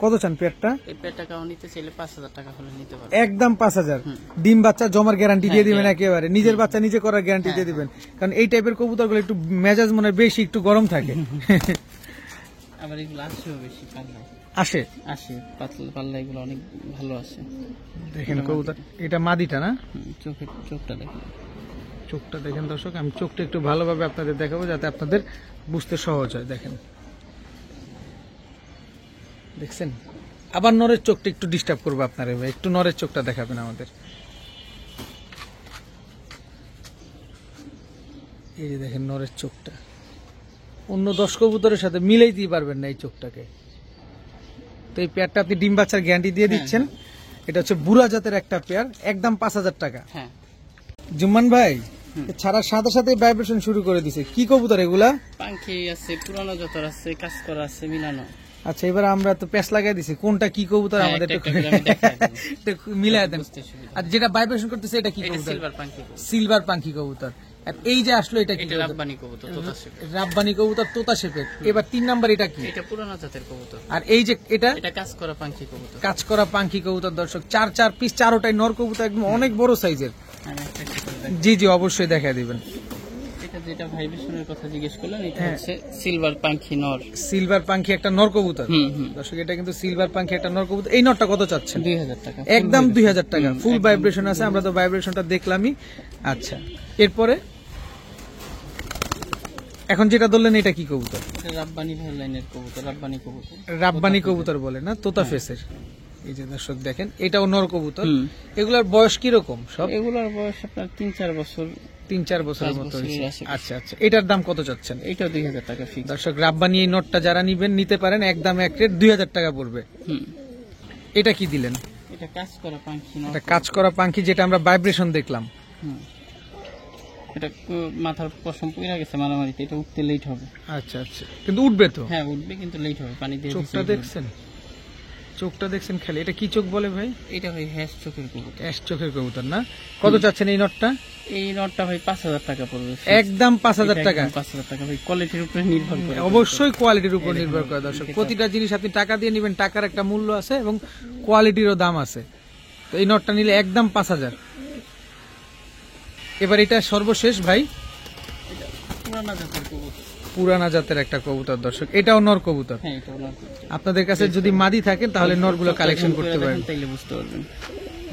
কত চান পেয়ারটা? এই পেয়ারটা কাউ নিতে চাইলে 5000 টাকা হলে নিতে পারবে। একদম 5000। ডিম বাচ্চা জমার গ্যারান্টি দিয়ে দিবেন হ্যাঁ। একেবারে, নিজের বাচ্চা নিজে করার গ্যারান্টি দিয়ে দিবেন, কারণ এই টাইপের কবুতরগুলো একটু মেজাজ মনে হয় বেশি, একটু গরম থাকে। আবার এগুলো আসেও বেশি পাল্লায়। আসে? আসে পাতলা পাল্লা, এগুলো অনেক ভালো আসে। দেখেন কবুতর, এটা মাদিটা না? চোখটা দেখেন। চোখটা দেখেন দর্শক, আমি চোখটা একটু ভালোভাবে আপনাদের দেখাবো যাতে আপনাদের বুঝতে সহজ হয়। দেখেন, দেখছেন? আবার নরের চোখটা একটু ডিস্টার্ব করবো আপনারা, একটু নরের চোখটা দেখাবেন আমাদের। এই যে দেখেন নরের চোখটা, অন্য 10 কবুতরের সাথে মিলেই দিতে পারবেন না এই চোখটাকে। তো এই পেয়ারটা আপনি ডিম বাচ্চার গ্যারান্টি দিয়ে দিচ্ছেন। এটা হচ্ছে বুড়া জাতের একটা পেয়ার, একদম 5000 টাকা। হ্যাঁ, জুম্মান ভাই, ছাড়ার সাথে সাথে ভাইব্রেশন শুরু করে দিছে, কি কবুতর এগুলা? পাখি আছে, পুরানো যতর আছে, কাজ করা আছে, মিলানো। আচ্ছা, এবার আমরা তো প্যাচ লাগাই দিছি, কোনটা কি কবুতর হ্যাঁ, আমাদের একটা একটা করে আমি দেখাই দেব। একটু মিলাই দেন। বুঝতে সুবিধা। আর যেটা ভাইব্রেশন করতেছে এটা কি এটা কবুতর? সিলভার পাখি কবুতর। সিলভার পাখি কবুতর। আর এই যে আসলো এটা কি এটা কবুতর? রাব্বানি কবুতর, তোতা শেপের। রাব্বানি কবুতর, তোতা শেপের। এবার 3 নাম্বার এটা কি? এটা পুরানো জাতের কবুতর। আর এই যে এটা? এটা কাজ করা পাখি কবুতর। কাজ করা পাখি কবুতর। দর্শক 4 পিস, 4টাই নর কবুতর, একদম অনেক বড় সাইজের। আমি একটা একটা করে দেখাই। জি জি, অবশ্যই দেখা দিবেন। এটা যেটা ভাইব্রেশনের কথা জিজ্ঞেস করলেন, এটা হ্যাঁ। হচ্ছে সিলভার পাখি নর। সিলভার পাখি একটা নর কবুতর। হুম, হুম। দর্শক, এটা কিন্তু সিলভার পাখি একটা নর কবুতর। এই নরটা কত চাচ্ছেন? 2000 টাকা। একদম 2000 টাকা, ফুল একদম। ভাইব্রেশন আছে, আমরা তো ভাইব্রেশনটা দেখলামই। আচ্ছা, এরপরে এখন যেটা ধরলেন এটা কি কবুতর? এটা রাব্বানি ভাই লাইনের কবুতর, রাব্বানি কবুতর। রাব্বানি কবুতর বলে না, তোতা ফেসের। এই যে দর্শক দেখেন, এটাও নর কবুতর। হুম। এগুলার বয়স কি রকম সব? এগুলোর বয়স আপনার 3-4 বছর। 3-4 বছরের 5 মতো বছরের হয়েছে। আশেপাশে। আচ্ছা আচ্ছা, এটার দাম কত চাচ্ছেন? এইটাও 2000 টাকা ফিক্স। দর্শক, রাব্বানি এই নটটা যারা নিতে পারেন, একদম এক রেট 2000 টাকা পড়বে। হুম। এটা কি দিলেন? এটা কাজ করা পাখি নর। এটা কাজ করা পাখি, যেটা আমরা ভাইব্রেশন দেখলাম। হুম। এটা মাথার পশম পড়ে গেছে মারামারিতে, এটা উঠতে লেট হবে। আচ্ছা আচ্ছা, কিন্তু উঠবে তো? হ্যাঁ, উঠবে কিন্তু লেট হবে, পানি দিয়ে চোখটা ভিজিয়ে দেখছেন, চোখটা দেখছেন খালি। এটা কি চোখ বলে ভাই? দিবেন। এটা ভাই হ্যাশ চোখের কবুতর। অ্যাশ চোখের কবুতর না? কত চাচ্ছেন এই নটটা? এই নটটা ভাই 5000 টাকা পড়বে। একদম 5000 টাকা। 5000 টাকা ভাই, কোয়ালিটির উপরে নির্ভর করে। অবশ্যই কোয়ালিটির উপর নির্ভর করে দর্শক, প্রতিটা জিনিস আপনি টাকা দিয়ে নেবেন, টাকার একটা মূল্য আছে এবং কোয়ালিটিরও দাম আছে। তো এই নটটা নিলে একদম 5000। এবার এটা সর্বশেষ ভাই, এটা পুরানা জাতের কবুতর। পুরানা জাতের একটা কবুতর দর্শক, এটাও নর কবুতর। হ্যাঁ এটা ওনার কবুতর। আপনাদের কাছে যদি মাদি থাকেন তাহলে নরগুলো কালেকশন করতে পারেন। তাইলে বুঝতে পারবেন।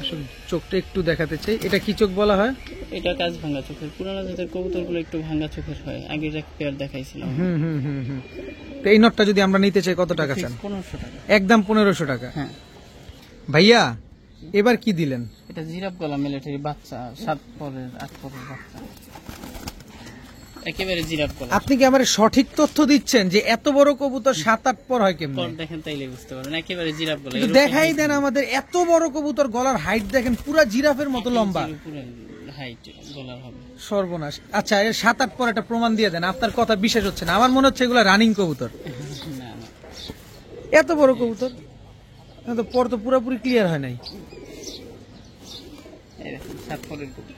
আসলে চোখটা একটু দেখাতে চাই, এটা কি চোখ বলা হয়? এটা কাজ ভাঙা চোখের, পুরানো জাতের কবুতরগুলো একটু ভাঙা চোখের হয়। আগে এক পেয়ার দেখাইছিলাম। হুম হুম হুম হুম। তো এই নটটা যদি আমরা নিতে চাই কত টাকা চান? 1500 টাকা। একদম 1500 টাকা। হ্যাঁ ভাইয়া এবার কি দিলেন? এটা জিরাফ গলা মিলিটারি বাচ্চা, 7 পরের 8 পরের বাচ্চা, একেবারে জিরাফ গলা। আপনি কি আমার সঠিক তথ্য দিচ্ছেন যে এত বড় কবুতর 7-8 পর হয় কেমন? পর দেখেন তাইলে বুঝতে পারবেন, একেবারে জিরাফ গলা। একটু দেখাই দেন আমাদের, এত বড় কবুতর গলার হাইট দেখেন পুরা জিরাফের মতো লম্বা। হাইট গলার হবে। সর্বনাশ। আচ্ছা এর 7-8 পর একটা প্রমাণ দিয়ে দেন, আপনার কথা বিশ্বাস হচ্ছে না, আমার মনে হচ্ছে এগুলো রানিং কবুতর। না না এত বড় কবুতর তো পর তো পুরোপুরি ক্লিয়ার হয় নাই। এই দেখেন 7 পরের কবুতর।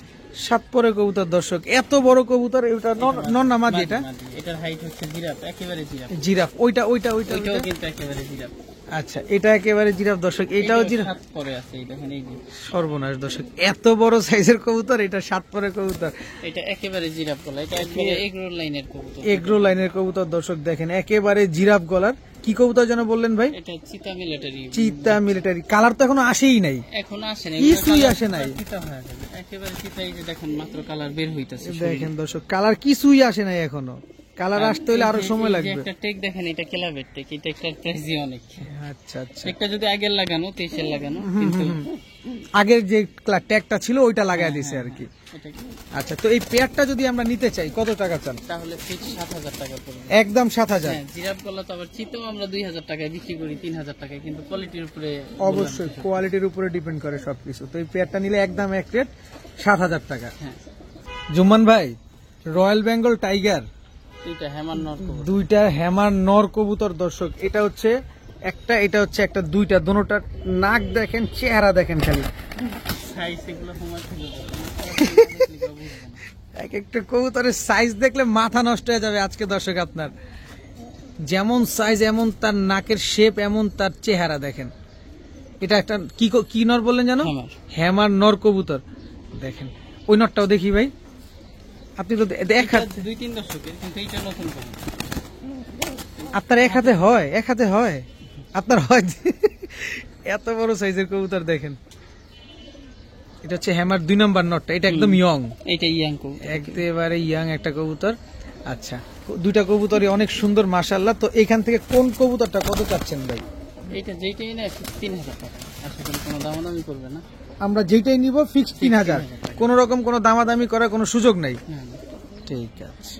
7 পরের কবুতর দর্শক, এত বড় কবুতর। এটা নর না মাদি? এটা এটার হাইট হচ্ছে জিরাফ, একেবারে জিরাফ। জিরাফ। ওইটা ওইটা ওইটা এটাও কিন্তু একেবারে জিরাফ। আচ্ছা এটা একেবারে জিরাফ দর্শক, এটাও জিরাফ। 7 পরে আছে এই দেখেন, এই যে সর্বনাশ দর্শক, এত বড় সাইজের কবুতর, এটা 7 পরের কবুতর। এটা একেবারে জিরাফ গলা, এটা একেবারে এগরোল লাইনের কবুতর। এগ্রো লাইনের কবুতর দর্শক দেখেন, একেবারে জিরাফ গলার। কি কবুতর যেন বললেন ভাই? এটা চিতা মিলিটারি। চিতা মিলিটারি। কালার তো এখনো আসেই নাই, এখন আসে না, কিছুই আসে নাই। চিতা হয়ে যাবে একেবারে চিতা। এই যে দেখেন মাত্র কালার বের হইতাছে। দেখেন দর্শক কালার কিছুই আসে নাই এখনো, কালার আসতে হলে আরো সময় লাগবে। একটা টেক দেখেন, এটা ক্লাবের টেক, এটা একটা প্রাইসই অনেক। আচ্ছা আচ্ছা, টেকটা যদি আগের লাগানো 23 লাগানো, কিন্তু আগের যে ট্যাগটা ছিল ওইটা লাগাই দিছে আর কি। এটা আচ্ছা তো এই পেয়ারটা যদি আমরা নিতে চাই কত টাকা চান? তাহলে ফিক্স 7000 টাকা পড়বে। একদম 7000। হ্যাঁ জিরাফ গলা তো আবার চিতাও আমরা 2000 টাকায় বিক্রি করি, 3000 টাকায়, কিন্তু কোয়ালিটির উপরে। অবশ্যই কোয়ালিটির উপরে ডিপেন্ড করে সবকিছু। তো এই পেয়ারটা নিলে একদম এক রেট 7000 টাকা। হ্যাঁ জুম্মান ভাই, রয়্যাল বেঙ্গল টাইগার দুইটা হ্যামার নর কবুতর। দুইটা হ্যামার নর কবুতর দর্শক, এটা হচ্ছে একটা, এটা হচ্ছে একটা, দুইটা দোনোটার নাক দেখেন, চেহারা দেখেন খালি। সাইজ এগুলো সময় থেকে এক একটা কবুতরের সাইজ দেখলে মাথা নষ্ট হয়ে যাবে আজকে দর্শক আপনার। যেমন সাইজ এমন তার নাকের শেপ, এমন তার চেহারা দেখেন। এটা একটা কি নর বললেন জানো? হ্যামার নর কবুতর। দেখেন ওই নরটাও দেখি ভাই, আপনি তো এক হাত, 2-3 দশকের, কিন্তু এইটা নতুন কবুতর। আপনার এক হাতে হয়? এক হাতে হয় আপনার? হয় এত বড় সাইজের কবুতর দেখেন। এটা হচ্ছে হ্যামার 2 নম্বর নটটা, এটা একদম ইয়ং, এইটা ইয়াং কবুতর, একেবারে ইয়াং একটা কবুতর। আচ্ছা দুইটা কবুতরই অনেক সুন্দর মাশাআল্লাহ। তো এখান থেকে কোন কবুতরটা কত চাচ্ছেন ভাই? এইটা যেইটাই না 3000 টাকা, আশা করি কোনো দামাদামি করবে না। আমরা যেটাই নিব ফিক্স 3000, কোন রকম কোনো দামাদামি করার কোনো সুযোগ নাই। হ্যাঁ ঠিক আছে।